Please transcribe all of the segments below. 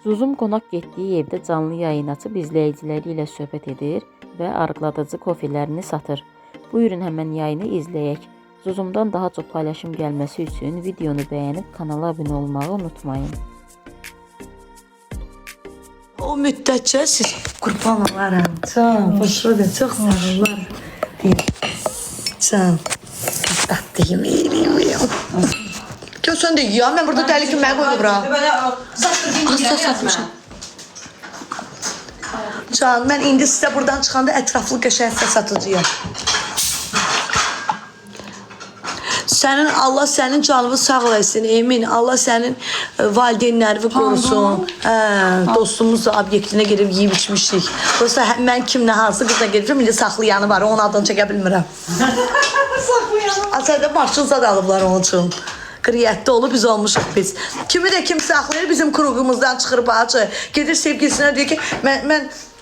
Zuzum qonaq getdiyi evdə canlı yayın açıb izləyiciləri ilə söhbət edir və arıqladıcı kofelerini satır. Buyurun həmən yayını izləyək. Zuzumdan daha çox paylaşım gəlməsi üçün videonu bəyənib kanala abunə olmağı unutmayın. O müddətcə siz qurban olaram. Can, xoşludur, çox sağ olun. Can, tatlı yemeğim. Görsən də ya, mən burada dəli kimi mənə qoydu bura. Asla satmışam. Can, mən indi sizə buradan çıxanda ətraflı qəşəng satıcıyam. Allah sənin canını sağ eləsin, Emin. Allah sənin valideynlərini qorusun. Dostumuz da obyektinə gedib yiyib içmişdik. Dolayısıyla mən kimlə hansı qızla gedirəm, indi saxlayanı var, onun adını çəkə bilmirəm. Saxlayanı? Aslında maşınıza da alıblar onun üçün. Qriyyətdə olub biz olmuşuq biz. Kimi də kim saxlayır bizim kruqumuzdan çıxır bacı. Gedir sevgilisine diyor ki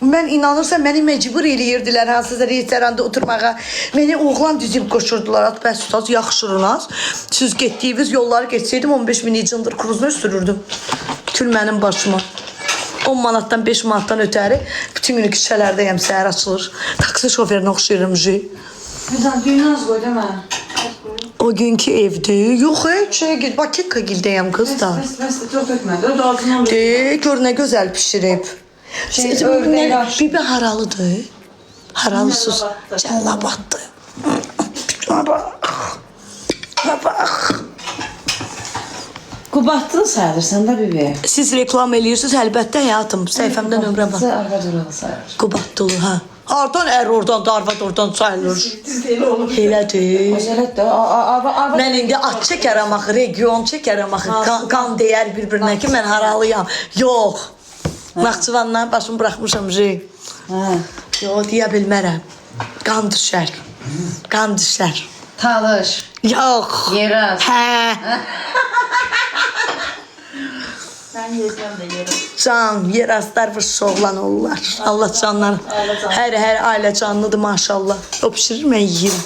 mən inanırsam məni məcbur eləyirdilər hansısa restoranda oturmağa. Məni oğlan düzüb qoşurdular. Bəs ustaz yaxşırınız. Siz getdiyiniz yolları geçseydim 15.000 icındır kruzunu sürürdüm. Tül mənim başıma. 10 manatdan 5 manatdan ötəri bütün günü küçələrdəyəm, səhər açılır. Taksi şoförünə oxşayıram. Düyünü az qoy demə. O günkü evde yok hiç. Bakika gildeyim kız da. Çok dökmədi. O ağzından Gör ne güzel pişirip. Bibi haralıdır. Haralı sus. Cəllabatdır. Buna bak. Buna bak. Qubatdın sayılırsan da bibi. Siz reklam ediyorsunuz əlbəttə həyatım. Səhifəmdə nömrə var. Arvad oralı sayılır. Qubatlı ha. Hardan oradan da arvad oradan sayılır. Düz olur. Elədir. Özələt də. Mən indi at çəkərəm axı, region çəkərəm axı. Qan deyər bir-birinə ki, mən haralıyam. Yox. Naxçıvandan başımı buraxmışam. Yox, deyə bilmərəm. Qan düşər. Qan düşər. Talış. Yox. Yeraz. Hə. Mən yezməm də yerim. Can, yeraslar vırsı oğlan olurlar. Allah canlar. Hər ailə canlıdır maşallah. O pişirir, mən yiyeyim.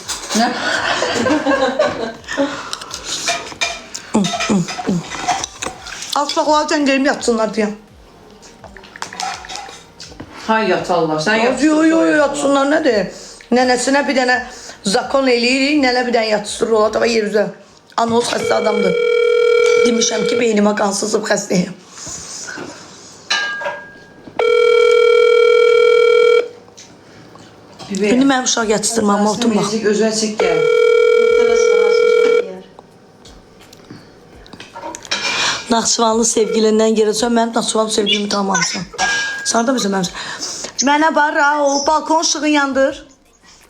Asfaqları cəngəlimi yatsınlar deyəm. Hay yat Allah, sən yat. Yo, yatsınlar nədir? Nənəsinə bir dənə zakon eləyirik, nənə bir dənə yatsırır ola, tava yer üzə. Anoz xəstə adamdır. Demişəm ki, beynimə qansızıb xəstəyim. İndi mənim uşaq yatışdırmam, otum bax. Özü çək gəl. Naxçıvanlı sevgilindən gələcəm, mənim Naxçıvanlı sevgilimi tamamsın. Sana da bizim mənim. Mənə bar, o balkon ışığı yandır.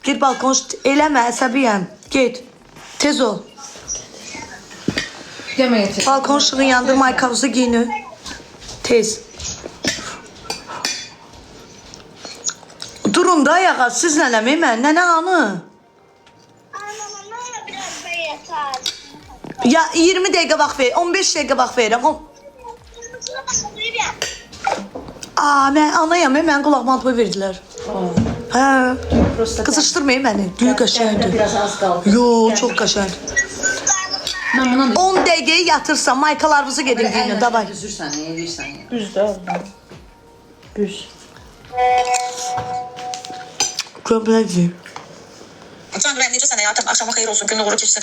Git balkon eləmə, əsəbiyəm. Get, tez ol. Balkon ışığı yandır, maykavuzu giyini. Tez. Durun da ayağa, siz nənəmi mən, nənə hanı? Ya 20 dəqiqə vaxt ver, 15 dəqiqə vaxt verirəm. Mən anayam, mən qulaqmantıma verdilər. Hə, qızışdırmayın məni, düyü qəşəngdir. Yo, çox qəşəngdir. 10 dəqiqəyə yatırsam, maykalarınızı gedin giyinin, davay. Üzürsən, nə edirsən? Düz də orada. Düz. Gömləkdir. Can ben necəsən həyatım, axşama xeyir olsun, günün uğuru keçsin.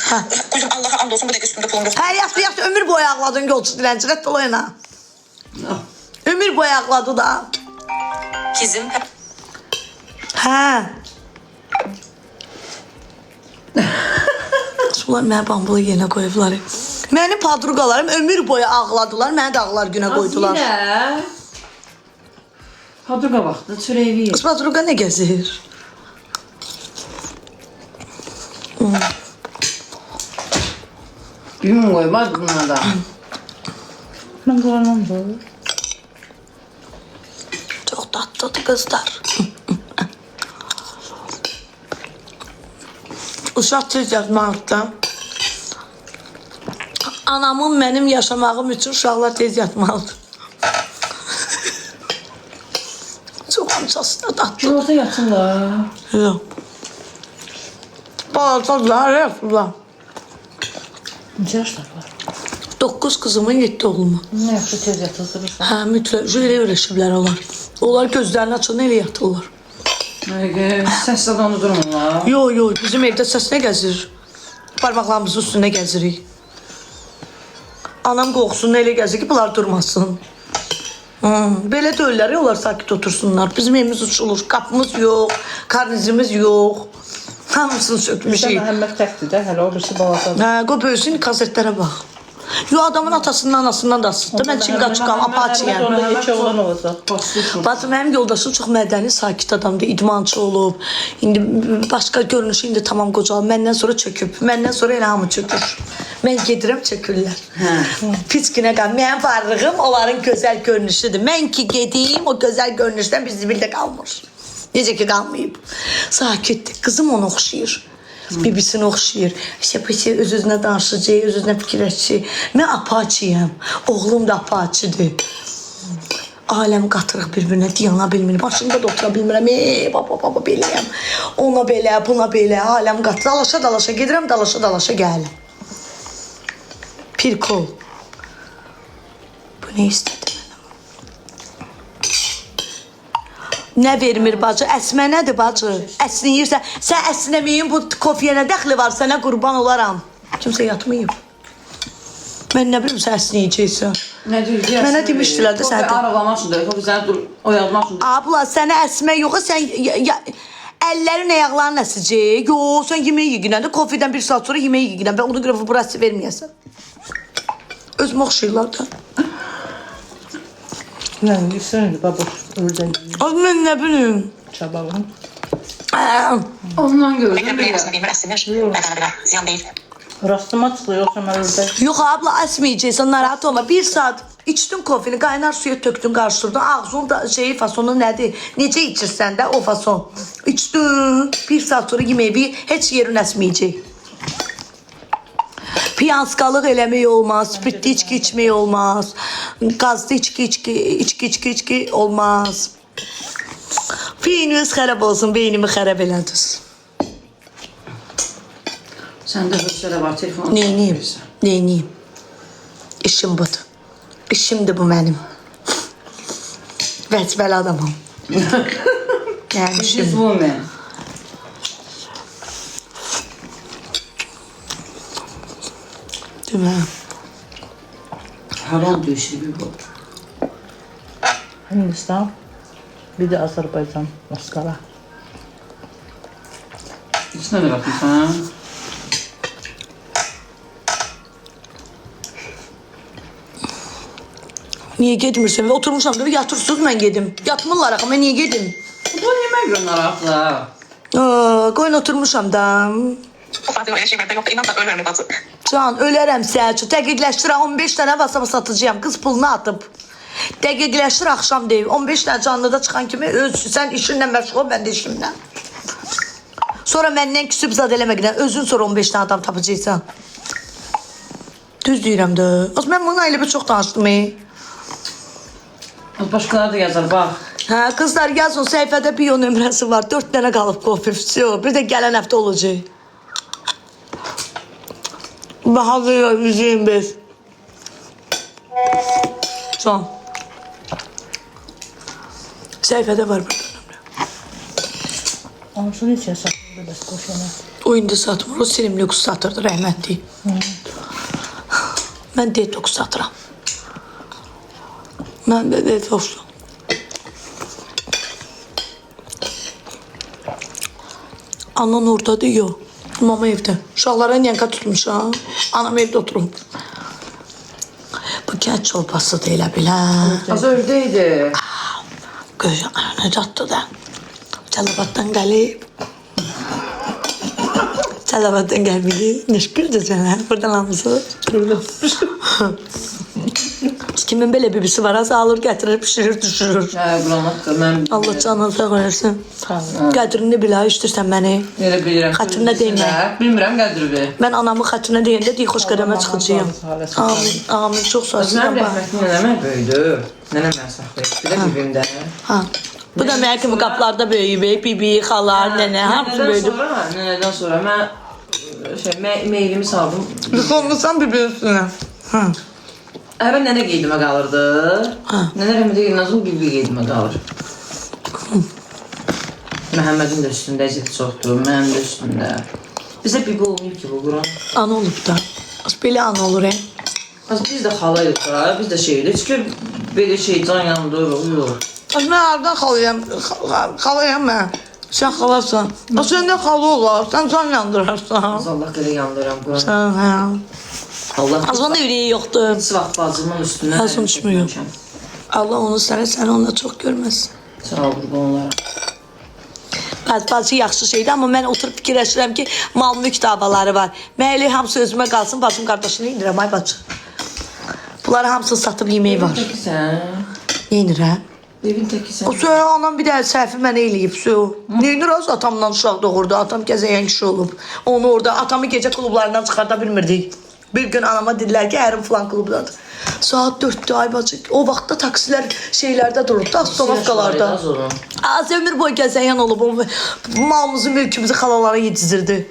Kuzum Allah'a and olsun, bu dəqiqə üstümdə pulum yox. Hə, yaxşı, ömür boyu ağladın yolçu dilənci, rədd ol oyuna. Ömür boyu ağladı da. Kizim. Hə. Ulan mənə bambulu yenə qoyublar. Mənim padruqalarım ömür boyu ağladılar, mənə də ağlar günə qoydular. Azilə. Padruqa vaxtı, çörəyi Qız padruqa nə gəzir? Gün qoymaz buna da. Mən qoymam da. Çox tatlıdır qızlar. Uşaq tez yatmalıqda. Anamın mənim yaşamağım üçün uşaqlar tez yatmalıdır. Çox amcasına tatlı. Orta yatırlar. Yox. Balacalar, yaşlılar. Neçə yaşlar var? 9 kızımın 7 oğlumun. Ne yaxşı tez yatılsa bir Hə, mütləq elə öyrəşiblər onlar. Onlar gözlərini açanda elə yatırlar. Səs zadanı durmurlar. Yo, bizim evdə səs nə gəzir? Parmaqlarımızın üstündə gəzirik. Anam qorxusundan elə gəzir ki, bunlar durmasın. Belə deyirlər, onlar sakit otursunlar. Bizim evimiz uçulur, qapımız yox, karnizimiz yox. Hamısını sökmüşük. Məhəmməd təkdir də, hələ o birisi balacadır. Hə, qoy böyüsün, kasetlərə bax. Yo, adamın atasından, anasından da asıdır. Mən Çinqaçıqam, apaçıyam. Onda heç oğlan olacaq. Bazı mənim yoldaşım çox mədəni, sakit adamdır, idmançı olub. İndi başqa görünüşü indi tamam qocalıb. Məndən sonra çöküb. Məndən sonra elə hamı çökür. Mən gedirəm, çökürlər. Pis günə qal. Mənim varlığım onların gözəl görünüşüdür. Mən ki gedim, o gözəl görünüşdən bir zibildə qalmır. Necə ki qalmayıb. Sakitdir. Qızım onu oxşayır. Bibisini oxşayır. İşte öz-özünə danışacaq, öz-özünə fikirləşəcək. Mən apaçıyam. Oğlum da apaçıdır. Aləm qatırıq bir-birinə, diyana bilmir. Başında da otura bilmirəm. Baba beləyəm. Ona belə, buna belə. Aləm qatır. Dalaşa-dalaşa gedirəm, dalaşa-dalaşa gəlim. Bir kol. Bu nə istədi? Nə vermir bacı? Əsmə nədir bacı? Əsnəyirsən. Sən əsnəməyin bu kofiyyə nə dəxli var? Sənə qurban olaram. Kimsə yatmayıb. Mən nə bilim sən əsnəyəcəksən. Nə deyir? Mənə demişdilər də sən. Aralamaq üçün də, o bizə dur, oyalmaq üçün. Abla sənə əsmə yox, sən əllərin, ayaqların əsəcək. Yox, sən yemək yeyinəndə kofiyədən bir saat sonra yemək yeyinən və ona görə burası verməyəsən. Özümə oxşayırlar da. Nə bilirsən, baba, ördək. Az mən nə bilim. Çabalım. Bekle Ondan gördüm buraya ya. resmi değil mi? Resimler. Ben ziyan değil. Rastıma çıxıyor, yoxsa mən ördək. Yox abla əsməyəcəksən, narahat olma. Bir saat içdin kofini, qaynar suya tökdün, qarışdırdın. Ağzının da fasonu nədir? Necə içirsən də o fason. İçdin. Bir saat sonra yeməyi heç yerin əsməyəcək. Piyanskalıq eləmək olmaz, spirtli içki içmək olmaz, qazlı içki olmaz. Beyniniz xərab olsun, beynimi xərab elədiniz. Səndə hövsələ var, telefon. Neyniyim? İşim budur. İşimdir bu mənim. Vəcbəli adamım. Yəni işim. Biz bu mən. Demə. Haram döyüşü bir bu. Hindistan, bir de Azerbaycan, Moskova. İçine de bakayım sana. Niyə getmirsən? Və oturmuşam da yatırsız mən gedim. Yatmırlar axı, mən niyə gedim? Bu yemək gönderək da. Qoyun oturmuşam da. Bu Fatih öyle şeylerde yok da inan da ölürüm Batı. Can, ölərəm Səlçu. Dəqiqləşdirə 15 dənə WhatsApp satacağam. Qız pulunu atıb. Dəqiqləşdir axşam deyib. 15 dənə canlıda çıxan kimi sən işinlə məşğul ol, mən də işimlə. Sonra məndən küsüb zad eləməklə özün sonra 15 dənə adam tapacaqsan. Düz deyirəm də. Az mən bununla elə bir çox danışdım. Başqaları da yazar, bax. Hə, qızlar yazın, səhifədə bio nömrəsi var. 4 dənə qalıb kofi. Bir də gələn həftə olacaq. Bahadır 125. Son. Səhifədə var burada nömrə. Anşın için satıldı bəs koşana. O indi satmır, o Selim Lüks satırdı, rəhmətli. Mən detoks satıram. Mən də detoks. Anan oradadır, yox. Mama evdə. Uşaqlara yanka tutmuşam. Anam evdə oturub. Bu gəl çolpasıdır elə bilən. Az ördəydi. Göz ananı çatdı da. Cəlabaddan gəlib. Cəlabaddan gəlməyib. Nişqürdür sənə. Buradan almışsın. Kimin belə bibisi var, az alır, gətirir, pişirir, düşürür. Hə, buranlıqdır, mən... Allah canını sağ olasın. Qədrini bilə, işdirsən məni. Elə bilirəm. Xətrinə deymə. Bilmirəm qədribi. Mən anamın xətrinə deyəndə deyil, xoş qədəmə çıxacağım. Amin, amin, çox sağ olsun. Özünəm rəhmətli nənəmə böyüdü. Nənəm mən saxlayıb, bir də bibimdə. Ha. Bu da mənim kimi qaplarda böyüyüb, bibi, xalar, nənə, hamısı böyüdü. Nənədən sonra mən meylimi saldım. Olmuşsan bibinin üstünə. Əvvəl nənə qeydimə qalırdı. Nənə rəhmətə gedəndən bir qeydimə qalır. Məhəmmədin də üstündə əziyyət çoxdur, mənim də üstündə. Bizə bibi olmayıb ki bu Quran. Ana olub da. Belə ana olur, Biz də xalayıq da, biz də şeydir. Heç ki belə şey can yandırır, yox. Mən hardan xalayam? Xalayam mən. Sən xalasan. Sən də xalı olar, sən can yandırarsan. Allah qədər yandıram Quran. Sən, hə. Allah Azman evliyi yoxdur. heç vaxt bacımın üstündən Azman düşmüyor. Allah onu səni onunla çox görməsin. Sağ ol, qurban olarım. Bacı yaxşı şeydir, amma mən oturub fikirləşirəm ki, mal-mülk davaları var. Mən elə hamısı özümə qalsın, bacım qardaşını indirəm, ay bacı. Bunları hamısını satıb yemək var. Evin təkisən. Neynirəm? Evin təkisən. O söyle anam bir də səhvi mənə eləyib, Neynir az atamdan uşaq doğurdu, atam gəzəyən kişi olub. Onu orada, atamı gecə klublarından çıxarda bilmirdik. Bir gün anama dedilər ki, ərim falan klubdadır. Saat 4'dü ay bacı. O vaxtda taksilər şeylərdə dururdu, avtomatkalarda. Az ömür boyu gəzəyən olub. Malımızı, mülkümüzü xalalara yedizirdi.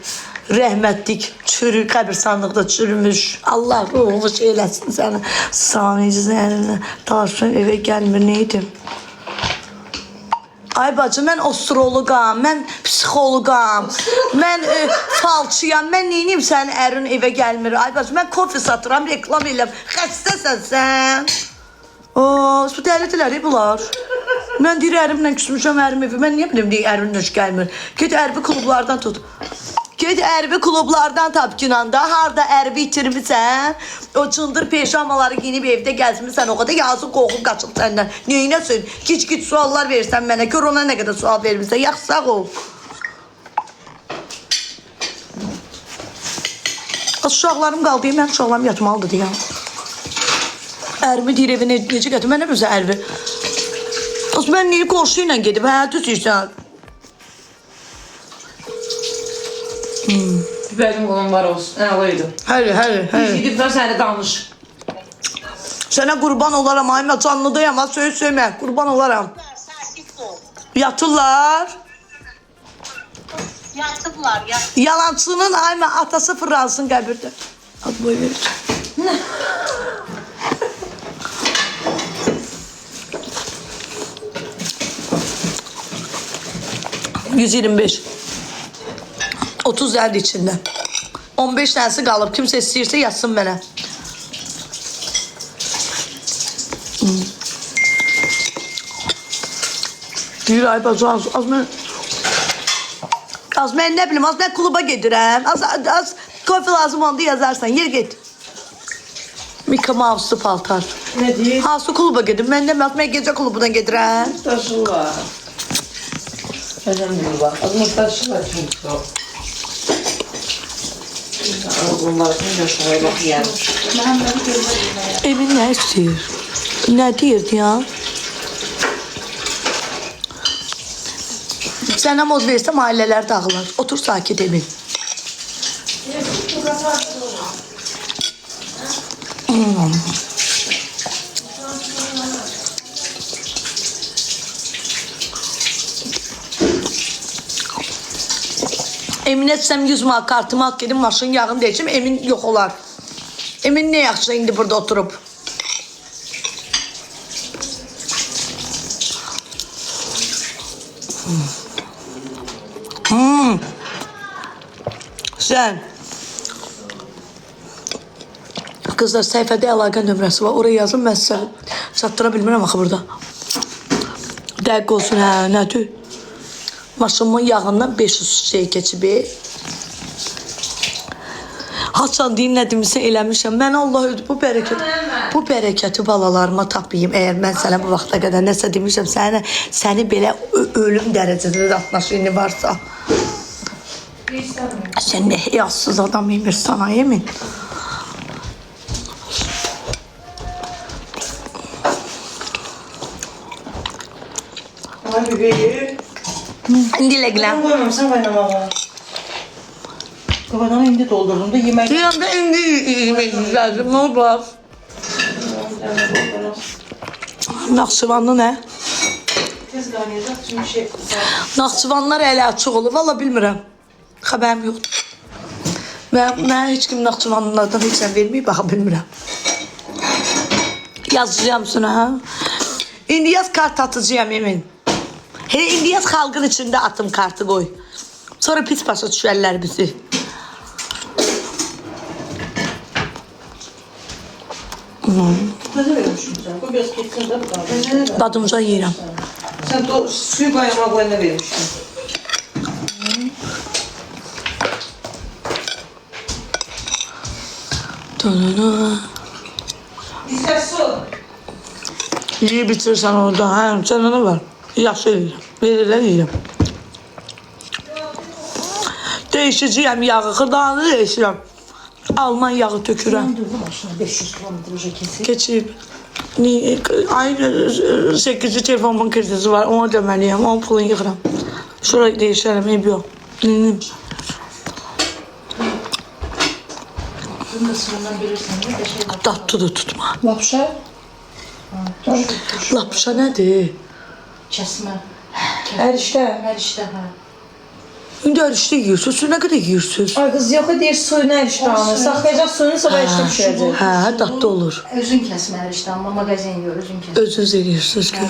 Rəhmətlik, çürü, qəbirstanlıqda çürümüş. Allah ruhumu şey eləsin sənə. Samici zəhərinlə. Daşın evə gəlmir, neydim? Ay bacı, mən astroloqam, mən psixoloqam, mən falçıyam, mən neyiniyim sənin ərin evə gəlmir? Ay bacı, mən kofe satıram, reklam eləm. Xəstəsən sən. Bu dəlidirlər, bunlar. Mən deyir, ərimlə küsmüşəm ərim evi. Mən niyə bilim, ərin nöş gəlmir? Get ərbi klublardan tut. Get ərbi klublardan tap günanda, harda ərbi itirmirsən, o çındır peşamaları giyinib evdə gəzmirsən, o qədər yazıq qoxub qaçıb səndən. Neynəsin? Gic suallar versən mənə, gör ona nə qədər sual vermirsən, yaxşı sağ ol. Uşaqlarım qaldı, mən uşaqlarım yatmalıdır deyəm. Ərimi deyir evinə necə gətir, mən nə bilsə ərvi. Mən niyə qoşu ilə gedib, düz deyirsən. Bibərim qolun var olsun, əlaydı. Həli. Gidibdən səni danış. Sənə qurban olaram, ayma canlıdayım, ha söymə, qurban olaram. Yatırlar. Yatıblar, Yalancının ayma atası fırlansın qəbirdə. Ad boy verir. 125. 30 əldir içində. 15 dənəsi qalıb. Kimsə istəyirsə yazsın mənə. Deyir ay bacı, az mən nə bilim, az mən kluba gedirəm. Az kofe lazım onda yazarsan, yer get. Mika Mouse'lu paltar. Nə deyir? Hansı kluba gedim? Mən deməm, mən gecə klubuna gedirəm. Daşırlar. Özüm deyir bak. Azmı daşırlar çünkü o. Bunlar için yaşamaya bak yani. Emin nə istəyir? Nə deyirdi ya? Sənə moz versəm ailələr dağılar. Otur sakit Emin. Emin etsəm 100 manat kartımı at gedim maşın yağını deyəcəm. Emin yox olar. Emin ne yaxşı indi burada oturup. Sen. Kızlar səhifədə əlaqə nömrəsi var. Oraya yazın, mən sizə çatdıra bilmirəm axı burada. Dəqiq olsun, hə, nədir? Maşımın yağından 500 şey keçib. Haçan dinlədimsə eləmişəm. Mən Allah öldü bu bərəkəti balalarıma tapayım. Əgər mən sənə bu vaxta qədər nəsə demişəm, səni belə ölüm dərəcədə atmaşını varsa. Sən nə həyasız adam imiş sana, yemin. Ay bebeğim. İndi ləqləm. Koymamışsan kaynamağa. Kafadan indi doldurdum da yemek. Yanında indi yemək lazım, nə olmaz? Naxçıvanlı nə? Tez qaynayacaq çünkü şey. Naxçıvanlar əli açıq olur, valla bilmirəm. Xəbərim yoxdur. Mən heç kim Naxçıvanlılardan heç nə verməyib, baxa bilmirəm. Yazacağım sana ha. İndi yaz kart atacağım Emin. Hele indi yaz xalqın içində atım kartı qoy. Sonra pis başa düşərlər bizi. Nəzə vermişim sən? Bu biraz keçsin də bu da. Dadımca yeyirəm. Sən suyu qaymaqlarına vermişsin. İstər su. Yiyib bitirsən orada. Hə, sənə nə var? Yaxşı yeyirəm. Verirlər yeyirəm. Değişəcəyəm yağı, xırdanı değişirəm. Alman yağı tökürəm. 500 kilometre uca kesir. Keçib. Aynı 8-ci telefonun kredisi var. Ona deməliyəm. Onun pulunu yığıram. Şurayı değişərəm. Eyb yox. Ninim. Bunu da suyundan bilirsən də şey var. Tatlıdır tutma. Lapşa? Lapşa nədir? Kəsmə. Hər işdə. Hər işdə, hə. İndi ərişdə yiyirsiniz. Siz nə qədər yiyirsiniz? Ay qız yox deyir suyunu hər işdə alır. Saxlayacaq suyunu sabah işdə pişirəcək. Hə, dadlı olur. Özün kəsmə hər işdə, amma mağazin yox, özün kəsmə. Özünüz eləyirsiniz ki.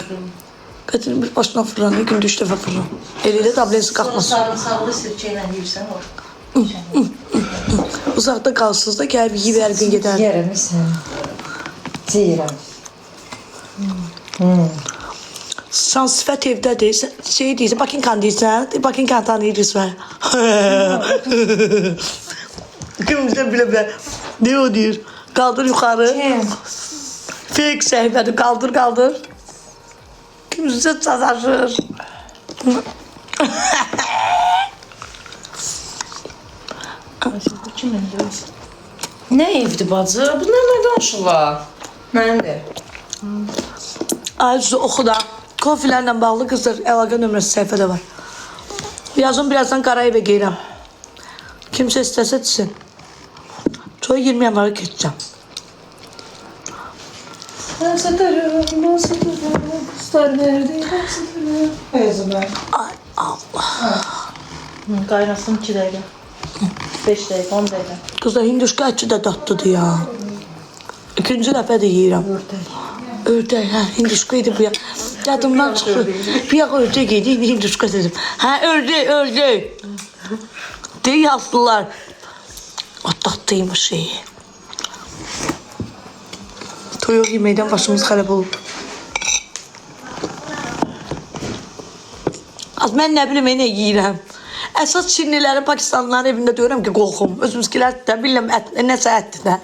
Qətin bir başına fırlan, günde 3 dəfə fırlan. Eliyle tablensi Sonra qalxmasın. sarımsaqlı sirkə ilə yeyirsən o. Uzaqda qalsınız da gəlib yeyib hər gün gedər. Yerəm sən. Yeyirəm. Sən sifət evdədir, şey deyirsən, Bakinkan deyirsən, Bakinkan tanıyırsan. Kim bilə. Ne o deyir? Qaldır yuxarı. Fake səhifədir, qaldır. Kimsə çataşır. Nə evdir bacı? Bunlar nə danışırlar? Mənim də. Ayrıca oxu da. Kofilərlə bağlı qızlar əlaqə nömrəsi səhifədə var. Yazın birazdan Qarayevə geyirəm. Kimsə istəsə desin. Sonra 20 yanlara keçəcəm. Ben satarım, kızlar nerede? Ben satarım. Özümə. Ay Allah. Qaynasın 2 dəqiqə. 5 dəqiqə, 10 dəqiqə. Qızlar hinduşka əti də dadlıdır ya. İkinci dəfə də yeyirəm. Ördək, hə, hinduşka idi bu ya. Yadımdan çıxır. Bir yağı ördək yedi, indi hinduşka dedim. Hə, ördək. Deyə yazdılar. O tatlıymış şeyi. Toyuq yeməkdən başımız xərab olub. Az mən nə bilim, nə yeyirəm. Əsas Çinlilərin, Pakistanlıların evində deyirəm ki, qorxum. Özümüzkilər də biləm, nəsə ətdir də.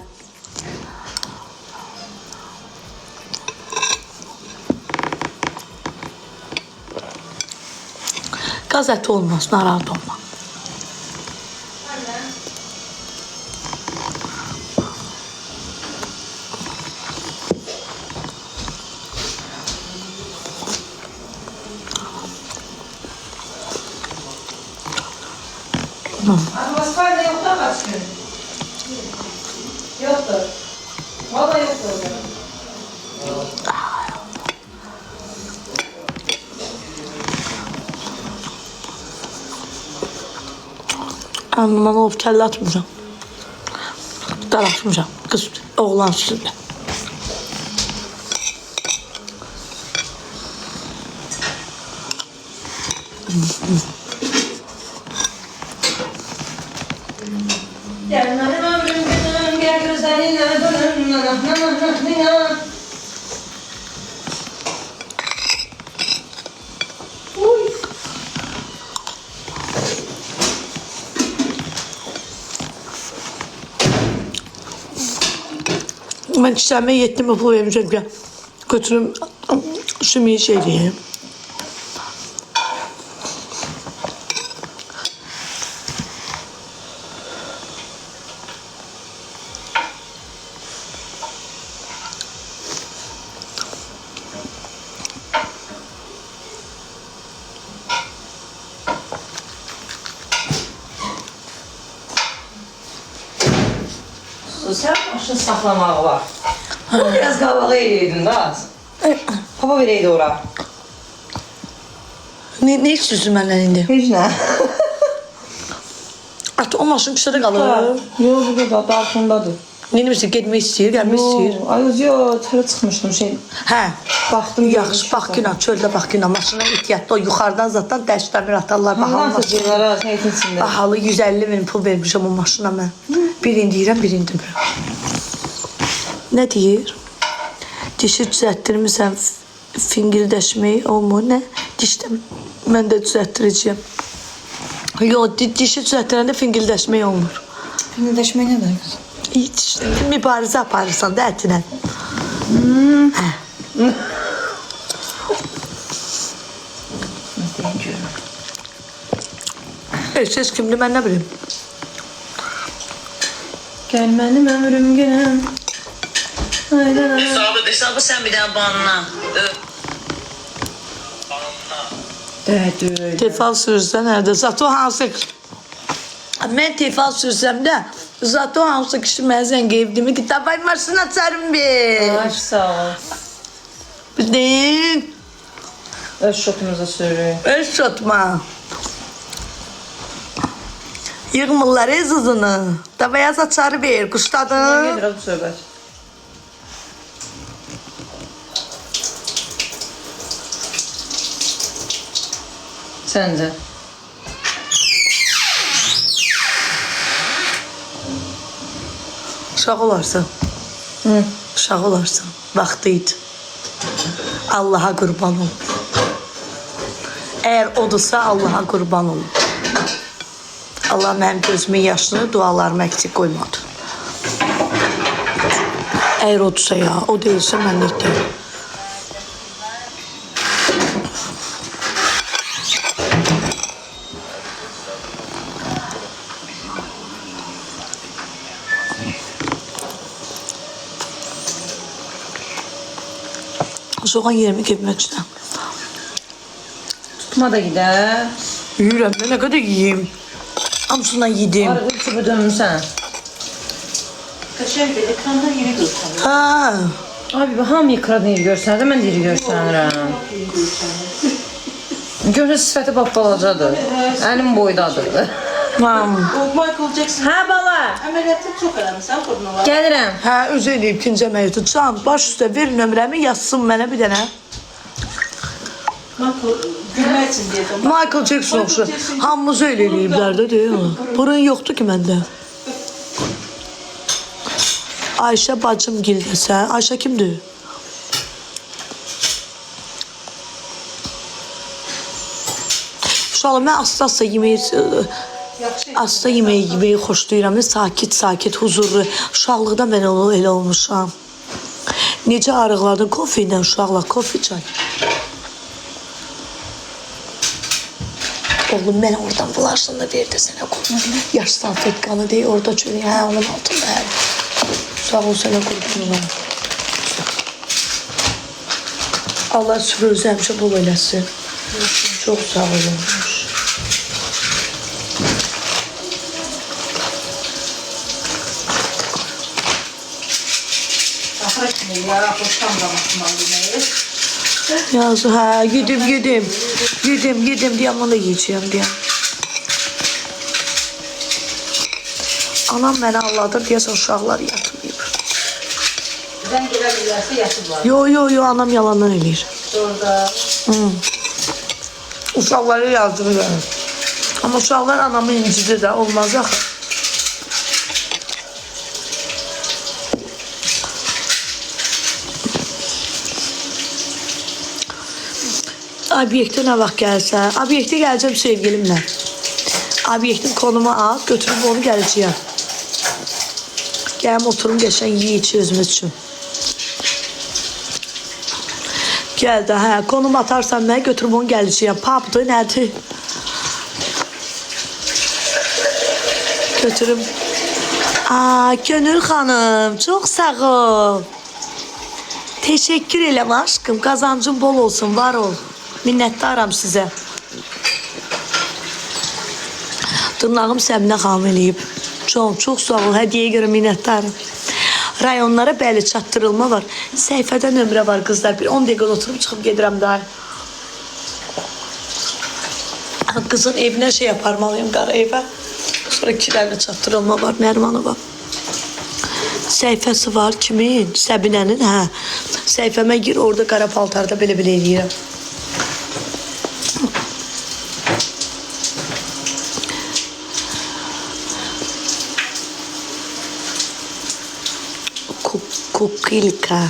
Qaz əti olmaz, narahat olma. Atmosfer ne yoktan başlıyor? Yoktur. Valla yoktur. Anlamam olub, kəllə atmayacam. Dalaşmayacam, qız, oğlan üstündə. Gel benim ömrüm günüm, gel gözlerinle dönüm. Mən çiçəmə 7 mi pul vermişəm ki, götürüm sümüyü şey diyeyim. Sən maşın saxlamağı var. Biraz qabağa eləydin da az. Papa verəydi ora. Ne istiyorsun benden indi? Heç nə. Artık o maşın küçədə qalır. Yox, bu da darxındadır. Neymişsin, getmək istəyir, gəlmək istəyir. Ay yo, çölə çıxmışdım şey. Hə, Baxdım. yaxşı, bax günah, çöldə bax günah. Maşına ehtiyatda o yuxarıdan zatdan dəş dəmir atarlar. Bahalı Nasıl cığara, zeytin içində. Bahalı 150 min pul vermişəm o maşına mən. Birini deyirəm, birini demirəm. Nə deyir? Dişi düzəltdirmirsən, fingirdeşmeyi olmur, nə? Dişdə mən də düzəltdirəcəyəm. Yox, dişi düzəltdirəndə fingirdeşmeyi olmur. Fingirdeşmək nə demək? İyi dişdə mübarizə aparırsan da ətinə. Siz kimdir, mən nə bilim? Gəl mənim ömrüm gələm. Hesabı sen bir daha banla. Dədür. Tefal sürsən nədə? Zato hansı... Mən tefal sürsəm də, zato hansı kişi mənə zəng evdimi ki, davay maşın açarım bir. Ay sağ ol. Bilin, Öz şotunuza sürü. öz şotma. Yığmırlar ezizini. Davay az açarı bir, kuşladın. Gedir bu söhbət. Səncə? Uşaq olarsan. Uşaq olarsan. Vaxtıydı. Allaha qurban ol. Əgər odursa Allaha qurban ol. Allah mənim gözümün yaşını, dualarımı eksik qoymadı. Əgər odursa ya, o deyilsə mənlik deyil. Soğan yerimi kepmək istəyirəm. Tutma da gider. Yürəm, mən nə qədər yiyeyim? Hamısından yedim. Arada uçubu dönmüsən. Kaşem bir ekranda yeni göstereyim. Ha, Abi bu hamı ekran yeri görsənir, mən diri görsənirəm. Görsə sifəti balacadır. Əlim boydadır. mam. O Michael Jackson Hə bala, əməliyyatı çox eləmişsən burnu var. gəlirəm. Hə, özü eləyib ikinci əməyi tutacam. Baş üstə ver nömrəmi, yazsın mənə bir dənə. Michael gülmək üçün deyəcəm. Michael Jackson oxşu. Hamımız öyle eləyiblər də deyil mi? Burun yoxdur ki məndə. Ayşə bacım gildəsən. Ayşə kimdir? Uşaqlar, mən asta-asta yeməyi... Asta yeməyi xoşlayıram. Sakit, huzurlu. Uşaqlıqda mən elə olmuşam. Necə arıqladın kofe ilə uşaqlar, kofe çay. Oğlum mən oradan bulaşını da verdi sənə qoy. Yaş salfetkanı deyil, orada çörək. Hə, onun altında hə. Sağ ol sənə qoyduğuna. Allah süfrünüzü həmişə bol eləsin. Çox sağ olun. Axıra kimi yara boşdan qamasından demək. Yazı, hə, yedim, deyəm, onu da yiyəcəyəm, deyəm. Anam məni alladır, deyəsən uşaqlar yatmayıb. Zəng elə bilərsə yatıblar. Yo, anam yalandan eləyir. Orada. Uşaqları yazdırır. Amma uşaqlar anamı incidir də, olmaz axı. Obyektə nə vaxt gəlsə, obyektə gələcəm sevgilimlə. Obyektin konumu al, götürüb onu gələcəyəm. Gələm oturum geçən yiyici özümüz üçün. Gəl də, hə, konum atarsan mənə götürüb onu gələcəyəm. Papdır, nədir? Götürüm. Gönül xanım, çox sağ ol. Teşekkür eləm aşkım, qazancın bol olsun, var ol. Minnətdaram sizə. Dırnağım Səminə xanım eləyib. Çox sağ ol, hədiyyəyə görə minnətdarım. Rayonlara bəli çatdırılma var. Səhifədə nömrə var qızlar. Bir 10 dəqiqə oturup çıxıb gedirəm daha. Kızın evine şey yaparmalıyım, qara evə. Sonra kilərlə çatdırılma var, Nərmanova. Səhifəsi var kimin? Səbinənin, hə. Səhifəmə gir, orada qara paltarda belə-belə eləyirəm. Kukilka.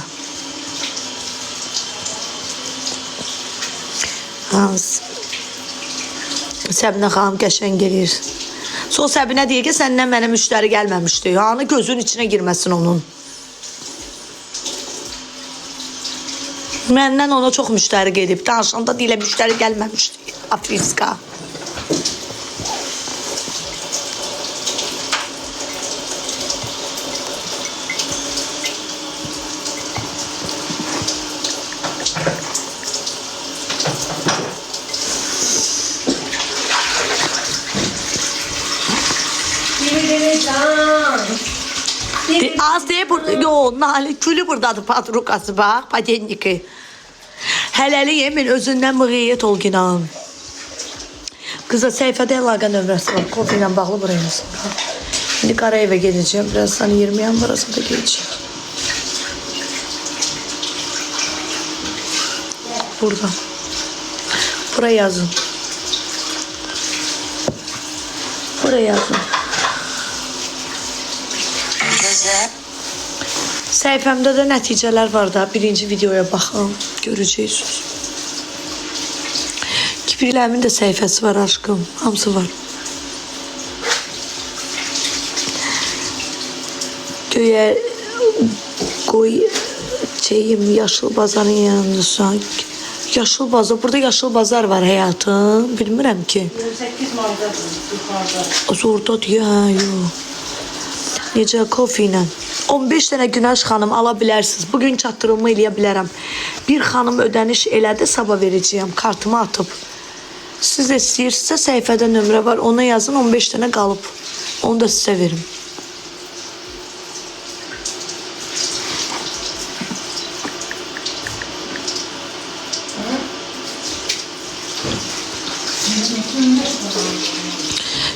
Səbinə xanım qəşəng gelir. Son Səbinə deyir ki, səndən mənə müştəri gəlməmişdi. Hanı gözün içinə girməsin onun. Məndən ona çox müştəri gedib. Danışanda deyilə müştəri gəlməmişdi. Afriska. Az deyib burada, yo, Nali külü buradadır, patrukası bax, patenniki. Hələli yemin özündən müğeyyət ol ginan. Qıza səhifədə əlaqə nömrəsi var, kofi ilə bağlı buraya yazın. İndi Qarayevə gedəcəm, birazdan 20 yanvar arasında gedəcəm. Burada. Buraya yazın. Buraya yazın. Səhifəmdə də nəticələr var da, birinci videoya baxın, görəcəksiniz. Kibriləmin də səhifəsi var aşkım, hamısı var. Göyə qoy şeyim, yaşıl bazarın yanında. Yaşıl bazar, burada yaşıl bazar var həyatım, bilmirəm ki. 28 mandadır yuxarıda. Zordadır ya, yox. Necə kofi ilə. 15 dənə Günəş xanım ala bilərsiniz. Bugün çatdırılma eləyə bilərəm. Bir xanım ödəniş elədi, sabah verəcəyəm. Kartımı atıb. Siz də istəyirsinizsə səhifədə nömrə var. Ona yazın, 15 dənə qalıb. Onu da sizə verim.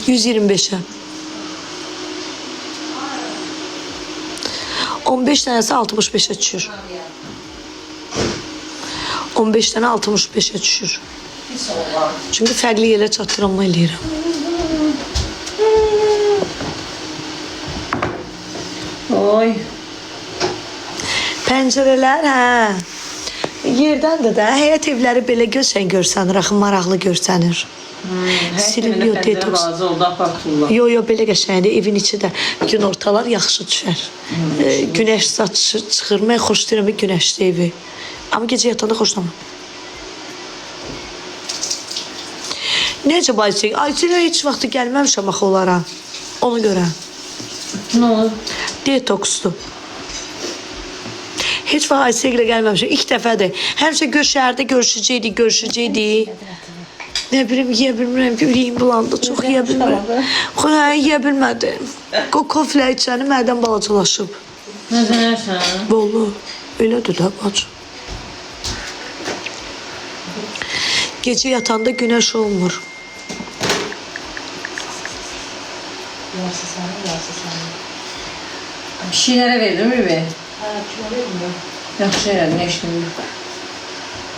%125'e. 15 tanesi 65'e düşür. 15 tane 65'e düşür. Çünkü fərqli yerə çatdırılma eləyirəm. Oy. Pəncərələr, hə. Yerdəndir də. Həyət evləri belə görsənir, axı maraqlı görsənir. Silinyo detoks. Yo, belə qəşəngdir. Evin içi də gün ortalar yaxşı düşər. Günəş saçı çıxır. Mən xoşlayıram günəşli evi. Amma gecə yatanda xoşlamam. Necə Ayçək? Ayçəklə heç vaxt gəlməmişəm axı onlara. Ona görə. Nə olur? Detoksdur. Heç vaxt Ayçəklə gəlməmişəm. İlk dəfədir. Həmişə şəhərdə görüşəcəkdik. Ne bileyim, yiyə bilmirəm ki, ürəyim bulandı, çox yiyə bilmirəm. Hə, yiyə bilmədim. Koflə içəni mədən balacalaşıb. Nə zənərsən? Vallahi, elədir də bacı. Gecə yatanda günəş olmur. Bir şeylərə verdin mi be? Hə, kilo vermir. Yaxşı elədim, nə işləmir?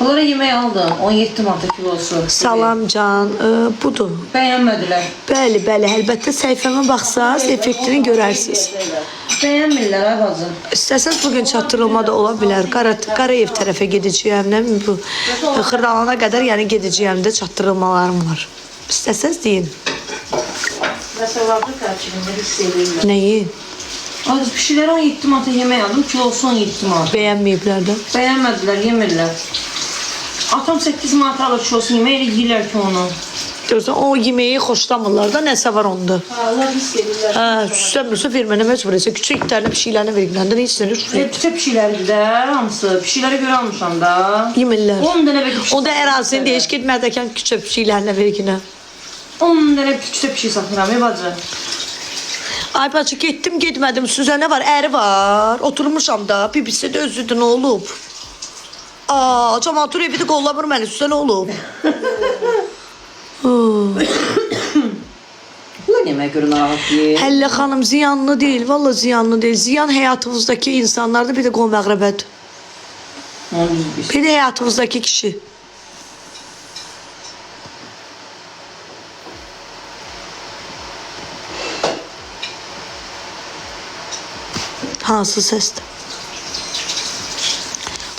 Bunlara yemək aldım, 17 manata kilosu. Salam can, budur. Bəyənmədilər. Bəli, əlbəttə səhifəmə baxsaz, effektini görərsiniz. Bəyənmirlər, ha bacım. İstəsəz bugün çatdırılma da ola bilər. Qarayev tərəfə gedəcəyəm, nə mi bu? Xırdalana qədər yəni gedəcəyəm də çatdırılmalarım var. İstəsəz deyin. Nəsə vardı tərkibində hiss edirlər. Nəyi? Az pişilərə 17 manata yemək aldım, kilosu 17 manata. Bəyənməyiblər də. Bəyənmədilər, yemirlər. Atam 8 manata alır kilosu yemək, elə yiyirlər ki onu. Görürsən, o yeməyi xoşlamırlar da, nəsə var onda. Allah hiss edirlər. Hə, süslənmirsə vermənə məcbur etsə, küçük itlərinə pişiklərini vergiləndə nə istənir? Küçə pişilərdir də, hamısı. Pişilərə görə almışam da. Yemirlər. 10 dənə belki pişik. O da ərazini deyiş getmədəkən küçə pişiklərinə verginə. 10 dənə küçə pişik satıram, bacı. Ay bacı, getdim, getmədim. Süzənə var, əri var. Oturmuşam da, bibisi də özüdür, nə olub? Camatur evi də qollamır məni, Süzənə olub. Bunlar yeməyə görə narahat deyil. Həllə xanım ziyanlı deyil, vallahi ziyanlı deyil. Ziyan həyatımızdakı insanlardır, bir də qol məğrəbədir. Onu düz bir. Bir də həyatımızdakı kişi. Hansı səsdir?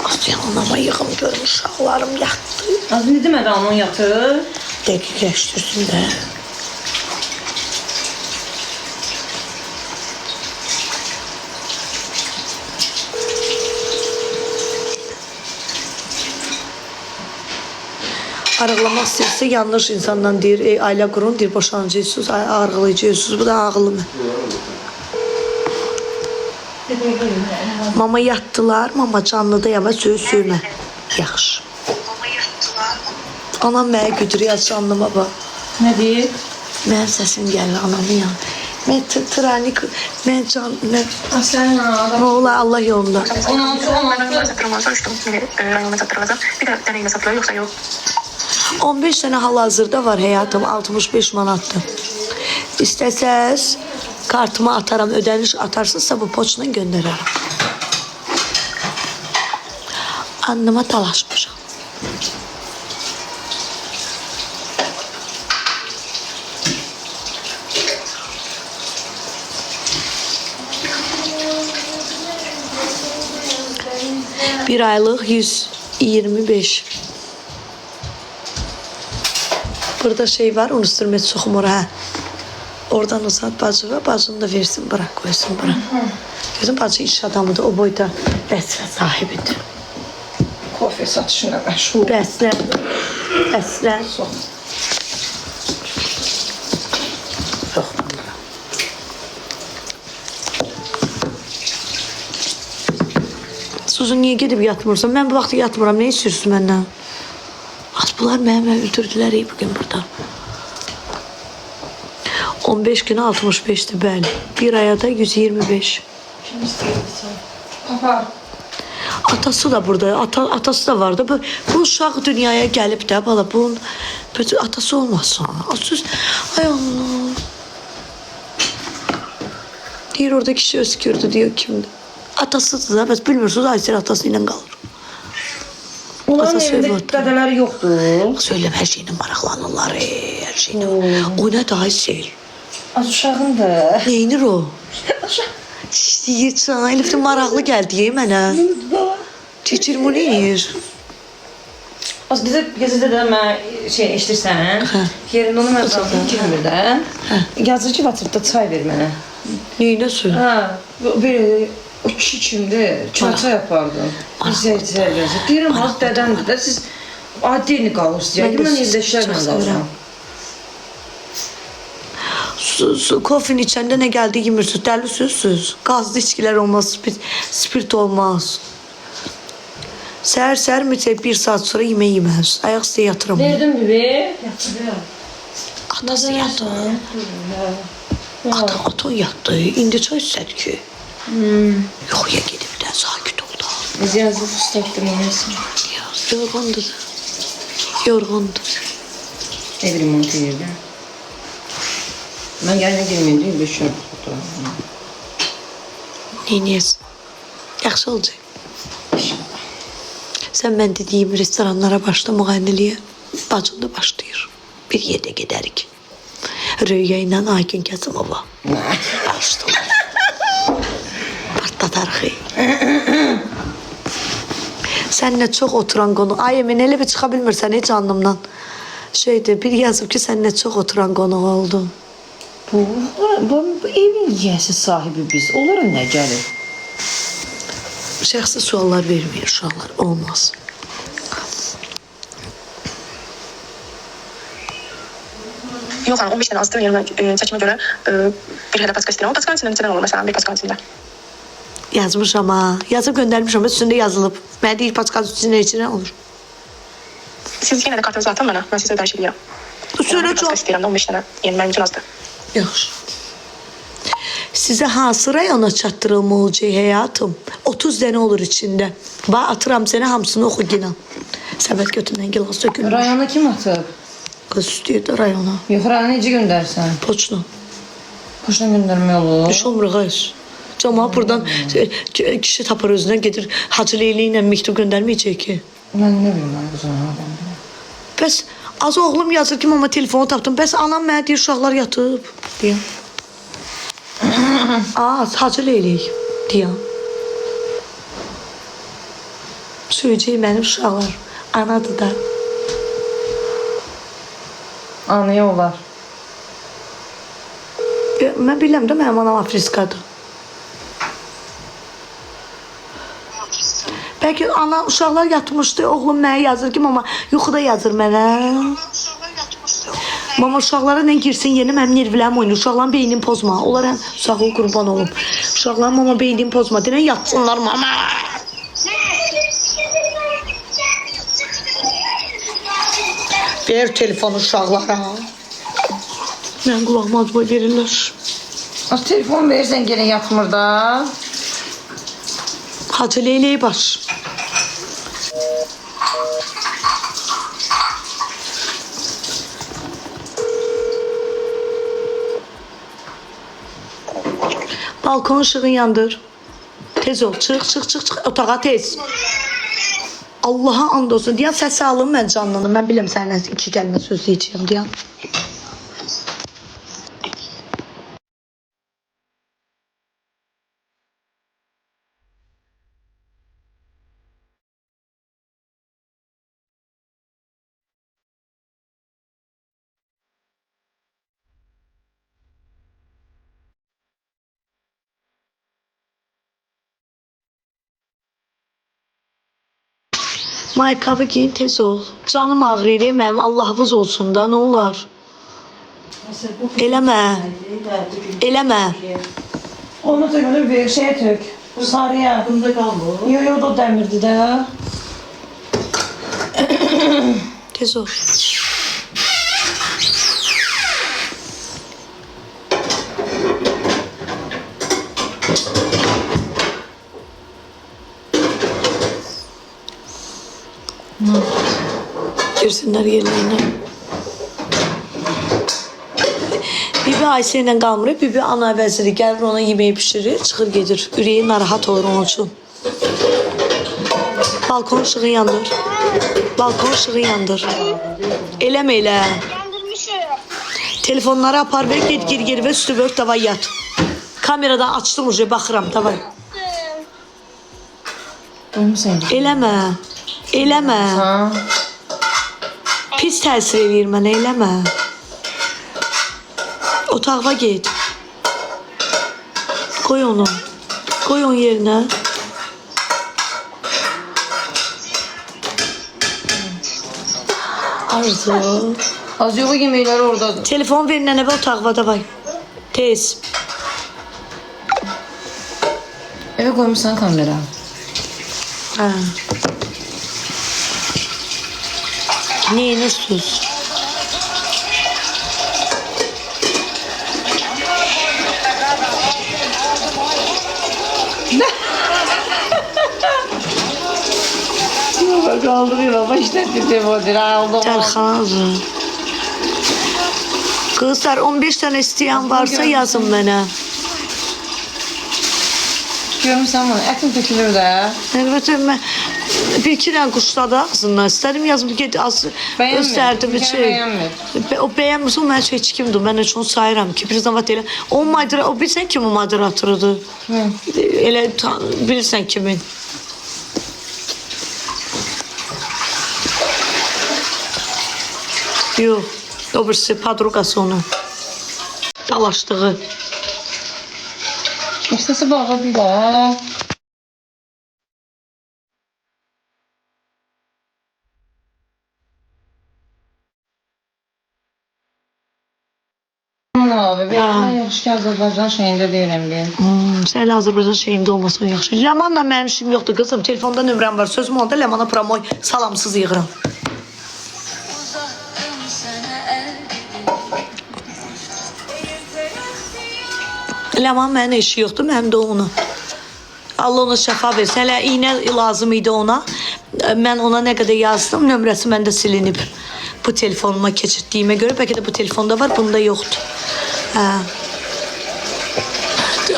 Asyanama yığım görmüş uşaqlarım yatdı. Az ne demədi anan yatır? Dəqiqləşdirsin də. Arıqlamaq istəyirsə yanlış insandan deyir, ailə qurun, deyir boşanacaqsınız, arıqlayacaqsınız, bu da ağıllı mı? Mama yatdılar, mama canlıda yama söymə. Yaxşı. Anam mənə götürüyor canlıma bax. Ne deyir? Mənim səsim gəlir anamın yanına. Mən tranik, mən can, mən... Sen adam. Ne ola Allah yolunda. 16. Satırım varsa 3 rayonuna satırılacaq. Bir də dənəylə satılır, yoxsa yox. 15 sene hal-hazırda var həyatım, 65 manatdır. İstəsəz kartıma ataram, ödəniş atarsınızsa bu poçla göndərərəm. Annıma dalaşmışam. Bir aylık 125. Burada şey var, onu sürmet soxumur ha. Oradan uzat bacı ve bacını da versin, bırak koysun, bırak. Gözüm bacı iş adamıdır, o boyda vəzifə sahibidir. Kofe satışına məşğul. Bəslən, bəslən. Suzun niye gedib yatmırsan? Mən bu vaxt yatmıram, ne istiyorsun məndən? Az bunlar mənimlə öldürdülər bugün burada. 15 günə 65'ti bəli. Bir aya da 125. Kim istəyirdi Papa. Atası da burada, atası da vardı. Bu uşaq dünyaya gəlib də bala, bunun atası olmasın. Sus, ay Allah. Deyir orada kişi öskürdü diyor kimdi? Atasıdır da, bəs bilmirsiniz Aysel atası ilə qalır. Onların Atası evində evladı. dədələri yoxdur. Söyleme her şeyine maraqlanırlar, her şeyine. O ne daha Aysel? Az uşağın da. Neynir o? Deyir sana, Elif de maraqlı gəldi mənə. Çiçir bu neyir? Az bizə gəzədə də mən şey eşitirsən. Yerində onu mən zaten girmirdə. Yazır ki, WhatsAppda çay ver mənə. Neynə söyle? Ha, böyle o kişi kimdi? Çay yapardı. İzləyicilər yazır. Deyirəm, az dədəndir də siz adiyini qalırsınız. Mən də Mən sizi evdəşlərlə çox qalıram. sevirəm. Kofin içəndə nə gəldi yemirsiniz, dəlisiniz. Qazlı içkilər olmaz, spirt olmaz. Səhər mütləq 1 saat sonra yemək yeməz. Ayaq üstə yatıram. Verdim bibi. Yatırıyor. Atası yatdı. Ata yatdı. İndi çay istədi ki. Yox ya gedib də sakit ol da. Biz yazı fıstıqdım neyse. Ya yorğundur. Yorğundur. Ev remontu yerdə. Mən gəlinə girməyəcəyim, 5 gün oturam. Neyniyəsin? Yaxşı olacaq. Sən mən dediyim restoranlara başla müğənniliyə. Bacın da başlayır. Bir yerdə gedərik. Rüya ilə Aygün Kəsimova. Başlayır. Partlatarıq. Səninlə çox oturan qonu. Ay Emin, elə bir çıxa bilmirsən heç anlamdan. Şeydir, bir yazıb ki, səninlə çox oturan qonu oldu. Bu evin yiyəsi sahibi biz. Onlara nə gəlir? Şəxsi suallar vermir uşaqlar. Olmaz. Yox, yəni 15 dənə azdır, yəni çəkimə görə bir hələ paska istəyirəm. O paska içində neçədən olur məsələn, bir paska içində? Yazmışam ha. Yazıb göndərmişəm. Üstündə yazılıb. Mənə deyir paçkanın içində olur. Siz yenə də kartınızı atın mənə, mən sizə ödəniş edirəm. Söyle Bir paska çox. istəyirəm də 15 dənə, yəni mənim üçün azdır. Yaxşı. Sizə hansı rayona çatdırılma olacaq həyatım? 30 dənə olur içində. Bax, atıram sənə hamısını oxu ginən. Səbət götündən gilas sökülmüş. Rayona kim atıb? Qız istəyir də rayona. Yox, rayona necə göndərsən? Poçla. Boşuna göndərmək olur. Düş olmuruq hayır. Cama buradan kişi tapar özünə gedir. Hacı Leyli ilə məktub göndərməyəcək ki. Mən nə bilim mən qızım. Bəs az oğlum yazır ki, mama telefonu tapdım. Bəs anam mənə deyir uşaqlar yatıb deyəm. Hacı Leyli deyəm. Söyləyəcək mənim uşaqlar. Anadır da. Anaya olar. Mən biləm də mənim anam Afriskadır. Bəlkə ana uşaqlar yatmışdı, oğlum mənə yazır ki, mama yuxuda yazır mənə. Mama uşaqlara nə girsin yerinə mənim nervlərim oynayır. Uşaqların beynini pozma. Onlar həm sağ ol qurban olum. Uşaqların mama beynini pozma. Deyən yatsınlar mama. Ver telefonu uşaqlara. Mən qulağıma acaba verirlər. Az telefon verirsən gəlin yatmır da. Hacı Leyli'yi baş. Balkon ışığını yandır. Tez ol. Çıx. Otağa tez. Allah'a and olsun. Deyən səsi alın mən canlanım. Mən biləm sənə 2 kəlmə söz deyəcəyim deyən. Maykabı giyin tez ol. Canım ağrıyır mənim. Allah'ınız olsun da ne olar. Eləmə. Eləmə. Onu da bir şeye tök. Sarıya. Bunda qalmır. Yo da dəmirdi də. Tez ol. Girsinler yerlerine. Bibi Ayşe ilə qalmır. Bibi ana vəziri gəlir ona yemeği pişirir, çıxır gedir. Ürəyi narahat olur onun üçün. Balkon ışığı yandır. Balkon ışığı yandır. Eləmə elə. Telefonları apar ver, get gir ve üstü ört, davay yat. Kameradan açdım ucu, baxıram, davay. Ölmüsən. Eləmə. Eləmə. Ha. Pis təsir eləyir mənə, eləmə. Otağa get. Qoy onu. Qoy onun yerinə. Arzu. Az yola yeməkləri oradadır. Telefon ver nənəvə otağa, davay. Tez. Eve koymuşsan kamera. Ha. Neyini sus? Kaldırıyor ama işte telefonu aldım. Tərxanazı. Kızlar 15 dənə istəyən varsa yazın mənə. Görmüşsən bunu, ətin tökülür də. Əlbəttə mən bir-iki dənə quşladı ağzından istədim yazım get az göstərdim bir şey. O bəyənmirsə o mən heç kimdir. Mən heç onu sayıram ki, bir zaman elə o o bilsən kimin moderatorudur? Elə bilirsən kimin? Yox, o birisi padrugası onun. Dalaşdığı. İstəsə bağa bir də. Abi, mən yaxşı ki, Azərbaycan şeyində deyirəm bir. Sən elə Azərbaycan şeyində olmasın yaxşı. Ləmanla mənim işim yoxdur qızım. Telefonda nömrəm var. Sözüm onda Ləmana promoy salamsız yığıram. Ləman mənim işi yoxdur, mənim də onu. Allah ona şəfa versin. Hələ iynə lazım idi ona. Mən ona nə qədər yazdım, nömrəsi məndə silinib. Bu telefonuma keçirdiyimə görə, bəlkə də bu telefonda var, bunda yoxdur. Hə.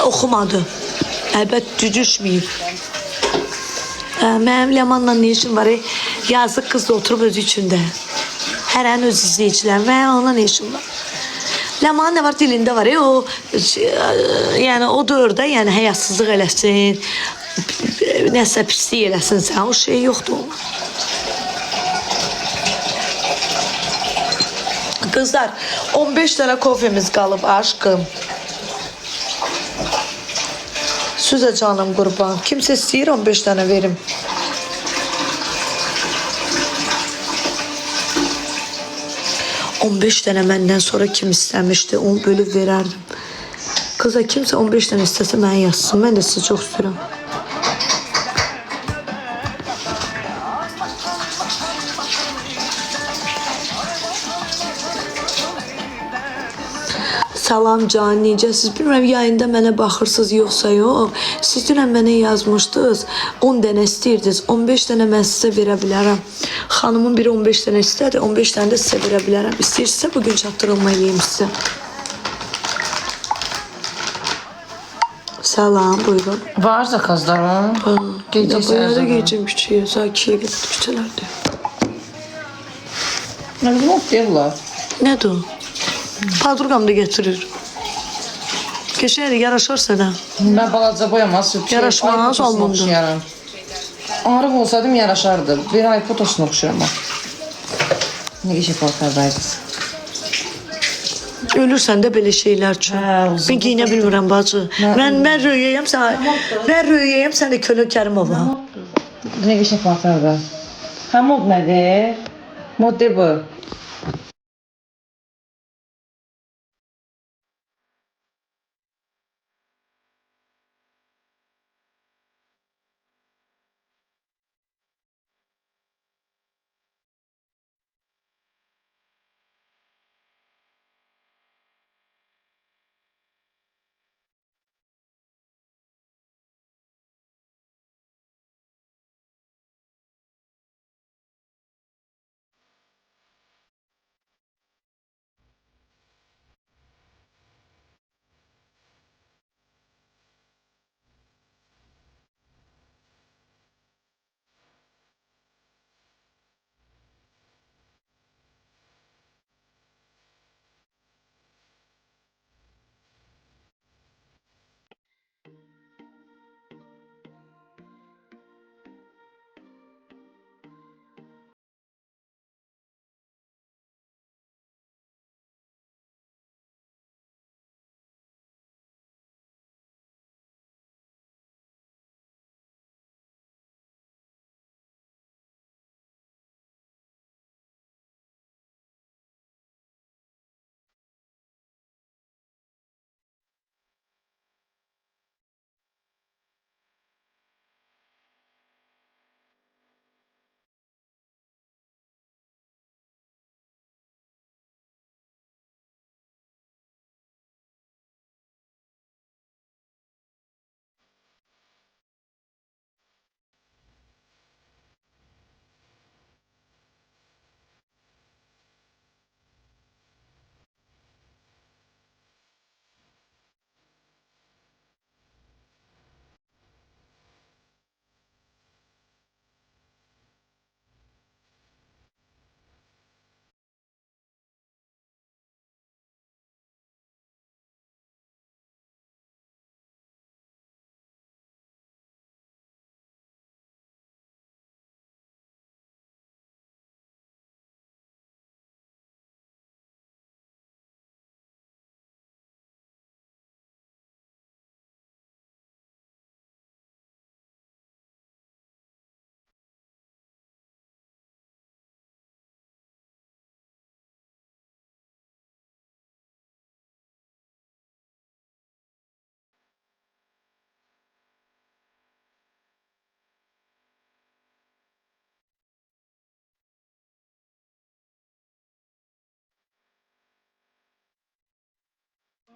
oxumadı. Əlbət düşməyib. Mənim Ləmanla ne işim var? Yazıq qız da oturub özü içində. Hərənin öz izləyicilər və ona ne işim var? Ləmanın nə var dilində var? O yəni o dövrdə yəni həyasızlıq eləsin, nəsə pislik eləsin sən, o şey yoxdur onun. Kızlar 15 tane kofemiz qalıb aşkım. Süzə canım qurban. Kimsə istəyir 15 tane verim. ...15 tane məndən sonra kim istəmişdi, onu bölüb verərdim. Kıza kimsə 15 tane istəsə mənə yazsın. Mən də sizi çox istəyirəm. Salam can, necəsiz? Bilmirəm yayında mənə baxırsınız yoxsa yox. Siz dünən mənə yazmışdınız, 10 dənə istəyirdiniz, 15 dənə mən sizə verə bilərəm. Xanımın biri 15 dənə istədi, 15 dənə də sizə verə bilərəm. İstəyirsinizsə bugün çatdırılma eləyim sizə. Salam, buyurun. Var zakazların. Bayağı da gecəm küçüyə, Zakiyə gedib küçələrdə. Nə bizim ot deyirlər? Nədir o? Padurqam da getirir. Keçərik, yaraşar sənə. Mən balaca boyamaz. Yaraşmaz olmundu. Arıq olsaydım yaraşardı. Bir ay potosunu oxşuyorum bax. Ne işe paltardaydınız? Ölürsən də belə şeylər üçün. Ben giyinə bilmirəm bacı. Mən röyəyəm sən də Kölə Kərimova. Ne işe paltarda? Ha mod nədir? Mod de bu.